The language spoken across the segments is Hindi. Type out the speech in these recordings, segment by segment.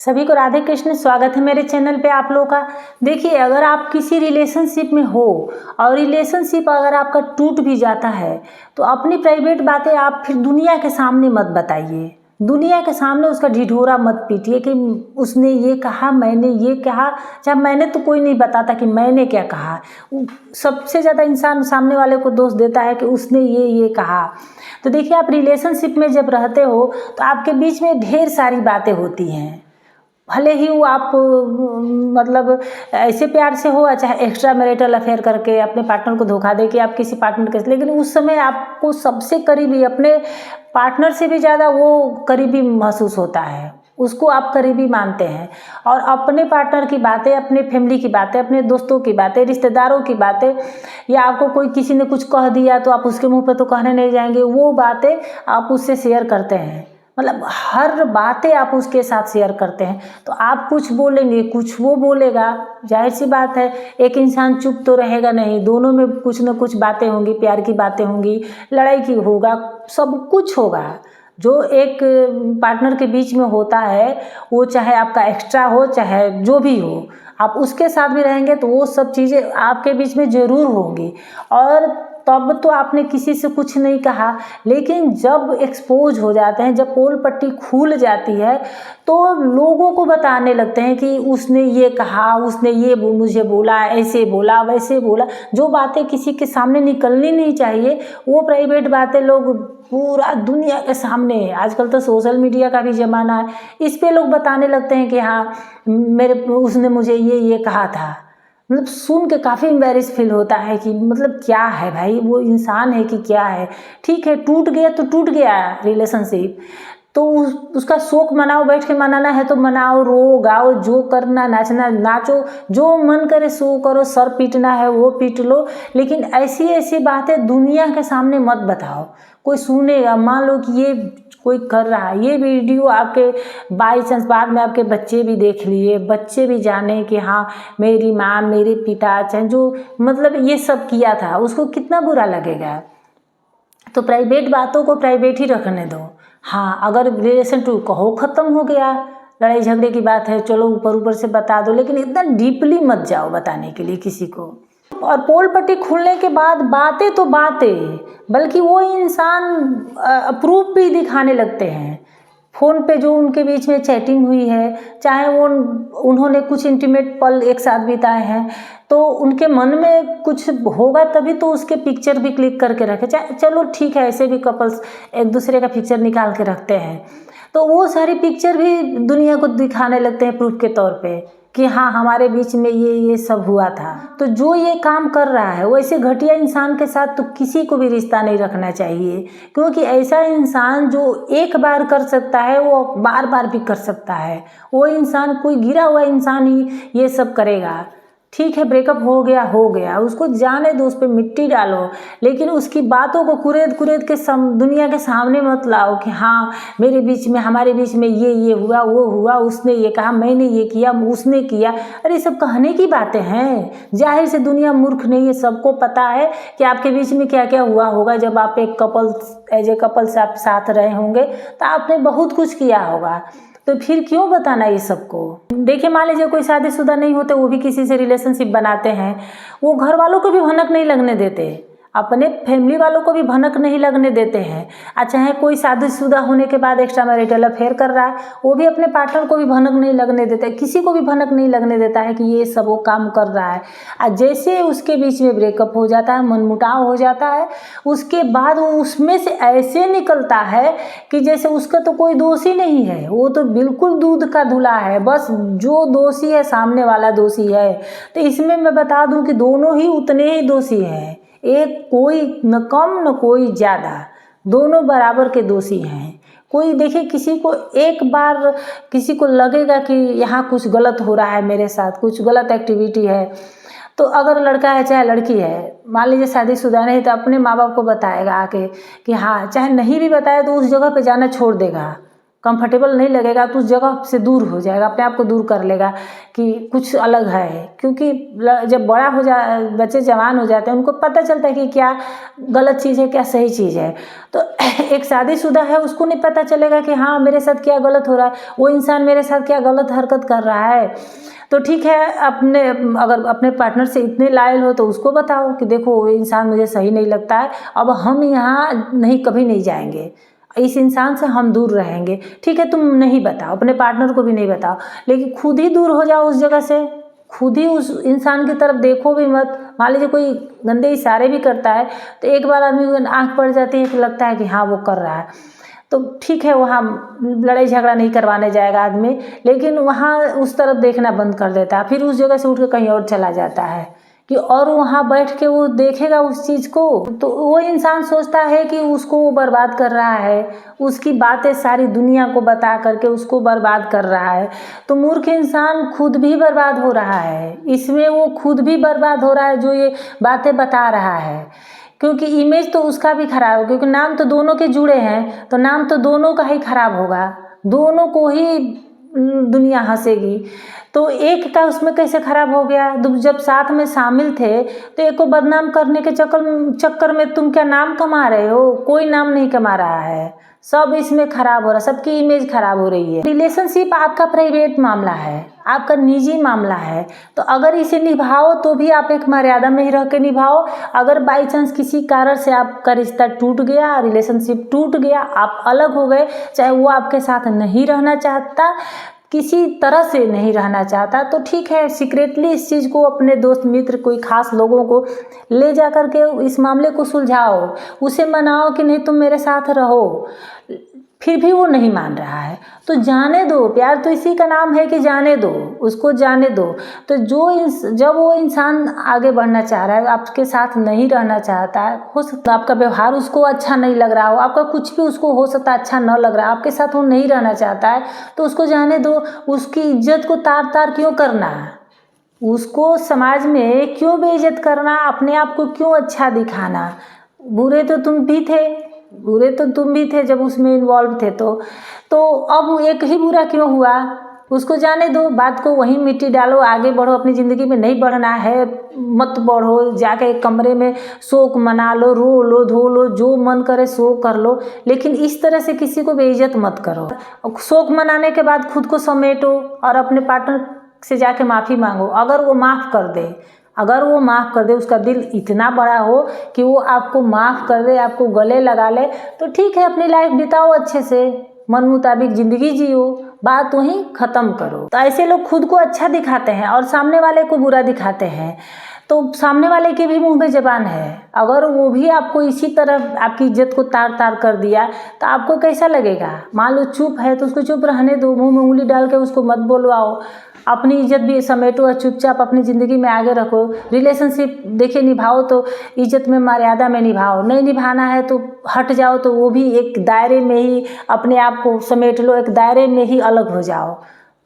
सभी को राधे कृष्ण। स्वागत है मेरे चैनल पे आप लोगों का। देखिए, अगर आप किसी रिलेशनशिप में हो और रिलेशनशिप अगर आपका टूट भी जाता है तो अपनी प्राइवेट बातें आप फिर दुनिया के सामने मत बताइए। दुनिया के सामने उसका ढिढोरा मत पीटिए कि उसने ये कहा, मैंने ये कहा। जब मैंने तो कोई नहीं बताता कि मैंने क्या कहा। सबसे ज़्यादा इंसान सामने वाले को दोष देता है कि उसने ये कहा। तो देखिए, आप रिलेशनशिप में जब रहते हो तो आपके बीच में ढेर सारी बातें होती हैं। भले ही वो आप मतलब ऐसे प्यार से हो, चाहे एक्स्ट्रा मैरिटल अफेयर करके अपने पार्टनर को धोखा दे के आप किसी पार्टनर के, लेकिन उस समय आपको सबसे करीबी, अपने पार्टनर से भी ज़्यादा वो करीबी महसूस होता है, उसको आप करीबी मानते हैं। और अपने पार्टनर की बातें, अपने फैमिली की बातें, अपने दोस्तों की बातें, रिश्तेदारों की बातें, या आपको कोई किसी ने कुछ कह दिया तो आप उसके मुंह पे तो कहने नहीं जाएंगे, वो बातें आप उससे शेयर करते हैं। मतलब हर बातें आप उसके साथ शेयर करते हैं। तो आप कुछ बोलेंगे, कुछ वो बोलेगा, जाहिर सी बात है एक इंसान चुप तो रहेगा नहीं। दोनों में कुछ न कुछ बातें होंगी, प्यार की बातें होंगी, लड़ाई की होगा, सब कुछ होगा। जो एक पार्टनर के बीच में होता है, वो चाहे आपका एक्स्ट्रा हो, चाहे जो भी हो, आप उसके साथ भी रहेंगे तो वो सब चीज़ें आपके बीच में ज़रूर होंगी। और तब तो आपने किसी से कुछ नहीं कहा, लेकिन जब एक्सपोज हो जाते हैं, जब पोल पट्टी खुल जाती है तो लोगों को बताने लगते हैं कि उसने ये कहा, उसने ये मुझे बोला, ऐसे बोला, वैसे बोला। जो बातें किसी के सामने निकलनी नहीं चाहिए, वो प्राइवेट बातें लोग पूरा दुनिया के सामने, आजकल तो सोशल मीडिया का भी ज़माना है, इस पे लोग बताने लगते हैं कि हाँ उसने मुझे ये कहा था। मतलब सुन के काफ़ी एम्बैरेस फील होता है कि मतलब क्या है भाई, वो इंसान है कि क्या है। ठीक है, टूट गया तो टूट गया रिलेशनशिप, तो उसका शोक मनाओ, बैठ के मनाना है तो मनाओ, रो गाओ, जो करना, नाचना नाचो, जो मन करे सो करो, सर पीटना है वो पीट लो, लेकिन ऐसी ऐसी बातें दुनिया के सामने मत बताओ। कोई सुनेगा, मान लो कि ये कोई कर रहा है, ये वीडियो आपके बाई चांस बाद में आपके बच्चे भी देख लिए, बच्चे भी जाने कि हाँ मेरी माँ, मेरे पिता, चाहे जो मतलब ये सब किया था, उसको कितना बुरा लगेगा। तो प्राइवेट बातों को प्राइवेट ही रखने दो। हाँ, अगर रिलेशन टू कहो ख़त्म हो गया, लड़ाई झगड़े की बात है, चलो ऊपर ऊपर से बता दो, लेकिन इतना डीपली मत जाओ बताने के लिए किसी को। और पोल पट्टी खुलने के बाद बातें तो बातें, बल्कि वो इंसान प्रूफ भी दिखाने लगते हैं। फ़ोन पे जो उनके बीच में चैटिंग हुई है, चाहे वो उन्होंने कुछ इंटीमेट पल एक साथ बिताए हैं, तो उनके मन में कुछ होगा तभी तो उसके पिक्चर भी क्लिक करके रखे। चलो ठीक है, ऐसे भी कपल्स एक दूसरे का पिक्चर निकाल के रखते हैं, तो वो सारी पिक्चर भी दुनिया को दिखाने लगते हैं प्रूफ के तौर पे कि हाँ हमारे बीच में ये सब हुआ था। तो जो ये काम कर रहा है, वो ऐसे घटिया इंसान के साथ तो किसी को भी रिश्ता नहीं रखना चाहिए, क्योंकि ऐसा इंसान जो एक बार कर सकता है वो बार बार भी कर सकता है। वो इंसान, कोई गिरा हुआ इंसान ही ये सब करेगा। ठीक है, ब्रेकअप हो गया, उसको जाने दो, उस पर मिट्टी डालो, लेकिन उसकी बातों को कुरेद कुरेद के दुनिया के सामने मत लाओ कि हाँ मेरे बीच में, हमारे बीच में ये हुआ, वो हुआ, उसने ये कहा, मैंने ये किया, उसने किया। अरे सब कहने की बातें हैं। जाहिर से दुनिया मूर्ख नहीं है, सबको पता है कि आपके बीच में क्या क्या हुआ होगा। जब आप एक कपल, एज ए कपल से आप साथ रहे होंगे तो आपने बहुत कुछ किया होगा, तो फिर क्यों बताना ये सबको। देखिए, मान लीजिए कोई शादीशुदा नहीं होते, वो भी किसी से रिलेशनशिप बनाते हैं, वो घर वालों को भी भनक नहीं लगने देते, अपने फैमिली वालों को भी भनक नहीं लगने देते हैं। अच्छा है, कोई शादीशुदा होने के बाद एक्स्ट्रा मैरिटल अफेयर कर रहा है, वो भी अपने पार्टनर को भी भनक नहीं लगने देता है, किसी को भी भनक नहीं लगने देता है कि ये सब वो काम कर रहा है। और जैसे उसके बीच में ब्रेकअप हो जाता है, मनमुटाव हो जाता है, उसके बाद वो उसमें से ऐसे निकलता है कि जैसे उसका तो कोई दोष ही नहीं है, वो तो बिल्कुल दूध का धुला है, बस जो दोषी है सामने वाला दोषी है। तो इसमें मैं बता दूं कि दोनों ही उतने ही दोषी हैं, एक कोई न कम न कोई ज़्यादा, दोनों बराबर के दोषी हैं। कोई देखिए, किसी को एक बार किसी को लगेगा कि यहाँ कुछ गलत हो रहा है, मेरे साथ कुछ गलत एक्टिविटी है, तो अगर लड़का है चाहे लड़की है, मान लीजिए शादीशुदा नहीं, तो अपने माँ बाप को बताएगा आके कि हाँ, चाहे नहीं भी बताए तो उस जगह पे जाना छोड़ देगा कंफर्टेबल नहीं लगेगा तो उस जगह से दूर हो जाएगा, अपने आप को दूर कर लेगा कि कुछ अलग है। क्योंकि जब बड़ा हो बच्चे जवान हो जाते हैं, उनको पता चलता है कि क्या गलत चीज़ है क्या सही चीज़ है। तो एक शादीशुदा है, उसको नहीं पता चलेगा कि हाँ मेरे साथ क्या गलत हो रहा है, वो इंसान मेरे साथ क्या गलत हरकत कर रहा है। तो ठीक है, अगर अपने पार्टनर से इतने लॉयल हो तो उसको बताओ कि देखो वो इंसान मुझे सही नहीं लगता है, अब हम यहाँ कभी नहीं जाएंगे, इस इंसान से हम दूर रहेंगे। ठीक है, तुम नहीं बताओ, अपने पार्टनर को भी नहीं बताओ, लेकिन खुद ही दूर हो जाओ उस जगह से, खुद ही उस इंसान की तरफ देखो भी मत। मान लीजिए कोई गंदे इशारे भी करता है तो एक बार आदमी को आँख पड़ जाती है कि लगता है कि हाँ वो कर रहा है, तो ठीक है वहाँ लड़ाई झगड़ा नहीं करवाने जाएगा आदमी, लेकिन वहाँ उस तरफ देखना बंद कर देता है, फिर उस जगह से उठ कर कहीं और चला जाता है कि और वहाँ बैठ के वो देखेगा उस चीज़ को, तो वो इंसान सोचता है कि उसको वो बर्बाद कर रहा है, उसकी बातें सारी दुनिया को बता करके उसको बर्बाद कर रहा है। तो मूर्ख इंसान खुद भी बर्बाद हो रहा है, इसमें वो खुद भी बर्बाद हो रहा है जो ये बातें बता रहा है, क्योंकि इमेज तो उसका भी खराब है, क्योंकि नाम तो दोनों के जुड़े हैं, तो नाम तो दोनों का ही खराब होगा, दोनों को ही दुनिया हंसेगी। तो एक का उसमें कैसे खराब हो गया, जब साथ में शामिल थे तो एक को बदनाम करने के चक्कर में तुम क्या नाम कमा रहे हो? कोई नाम नहीं कमा रहा है, सब इसमें खराब हो रहा है, सबकी इमेज खराब हो रही है। रिलेशनशिप आपका प्राइवेट मामला है, आपका निजी मामला है, तो अगर इसे निभाओ तो भी आप एक मर्यादा में ही रह के निभाओ। अगर बाई चांस किसी कारण से आपका रिश्ता टूट गया, रिलेशनशिप टूट गया, आप अलग हो गए, चाहे वो आपके साथ नहीं रहना चाहता, किसी तरह से नहीं रहना चाहता, तो ठीक है, सीक्रेटली इस चीज़ को अपने दोस्त मित्र कोई खास लोगों को ले जा कर के इस मामले को सुलझाओ, उसे मनाओ कि नहीं तुम मेरे साथ रहो। फिर भी वो नहीं मान रहा है तो जाने दो, प्यार तो इसी का नाम है कि जाने दो, उसको जाने दो। तो जब वो इंसान आगे बढ़ना चाह रहा है, आपके साथ नहीं रहना चाहता है, हो सकता आपका व्यवहार उसको अच्छा नहीं लग रहा हो, आपका कुछ भी उसको हो सकता अच्छा न लग रहा है, आपके साथ वो नहीं रहना चाहता है, तो उसको जाने दो। उसकी इज्जत को तार तार क्यों करना है, उसको समाज में क्यों बेइज्जत करना, अपने आप को क्यों अच्छा दिखाना? बुरे तो तुम भी थे जब उसमें इन्वॉल्व थे, तो अब एक ही बुरा क्यों हुआ? उसको जाने दो, बात को वहीं मिट्टी डालो, आगे बढ़ो, अपनी ज़िंदगी में नहीं बढ़ना है मत बढ़ो, जाके एक कमरे में शोक मना लो, रो लो, धो लो, जो मन करे सो कर लो, लेकिन इस तरह से किसी को बेइज्जत मत करो। शोक मनाने के बाद खुद को समेटो और अपने पार्टनर से जाके माफ़ी मांगो। अगर वो माफ़ कर दे, उसका दिल इतना बड़ा हो कि वो आपको माफ़ कर दे, आपको गले लगा ले, तो ठीक है, अपनी लाइफ बिताओ अच्छे से, मन मुताबिक ज़िंदगी जियो, बात वहीं ख़त्म करो। तो ऐसे लोग खुद को अच्छा दिखाते हैं और सामने वाले को बुरा दिखाते हैं, तो सामने वाले के भी मुंह में ज़बान है। अगर वो भी आपको इसी तरह आपकी इज्जत को तार तार कर दिया तो आपको कैसा लगेगा? मान लो चुप है तो उसको चुप रहने दो, मुंह में उंगली डाल के उसको मत बोलवाओ, अपनी इज्जत भी समेटो और चुपचाप अपनी ज़िंदगी में आगे रखो। रिलेशनशिप देखिए निभाओ तो इज्जत में मर्यादा में निभाओ, नहीं निभाना है तो हट जाओ, तो वो भी एक दायरे में ही अपने आप को समेट लो, एक दायरे में ही अलग हो जाओ,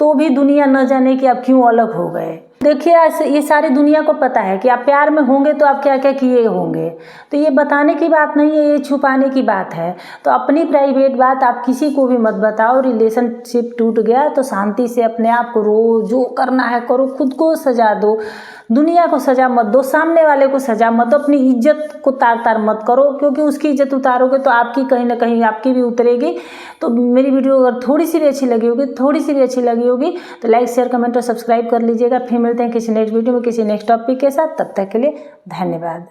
तो भी दुनिया न जाने कि आप क्यों अलग हो गए। देखिए ये सारी दुनिया को पता है कि आप प्यार में होंगे तो आप क्या क्या किए होंगे, तो ये बताने की बात नहीं है, ये छुपाने की बात है। तो अपनी प्राइवेट बात आप किसी को भी मत बताओ। रिलेशनशिप टूट गया तो शांति से अपने आप को रो, जो करना है करो, खुद को सजा दो, दुनिया को सजा मत दो, सामने वाले को सजा मत दो, अपनी इज्जत को तार तार मत करो, क्योंकि उसकी इज्जत उतारोगे तो आपकी कहीं ना कहीं आपकी भी उतरेगी। तो मेरी वीडियो अगर थोड़ी सी भी अच्छी लगी होगी तो लाइक शेयर कमेंट और सब्सक्राइब कर लीजिएगा। फिर मिलते हैं किसी नेक्स्ट वीडियो में किसी नेक्स्ट टॉपिक के साथ, तब तक के लिए धन्यवाद।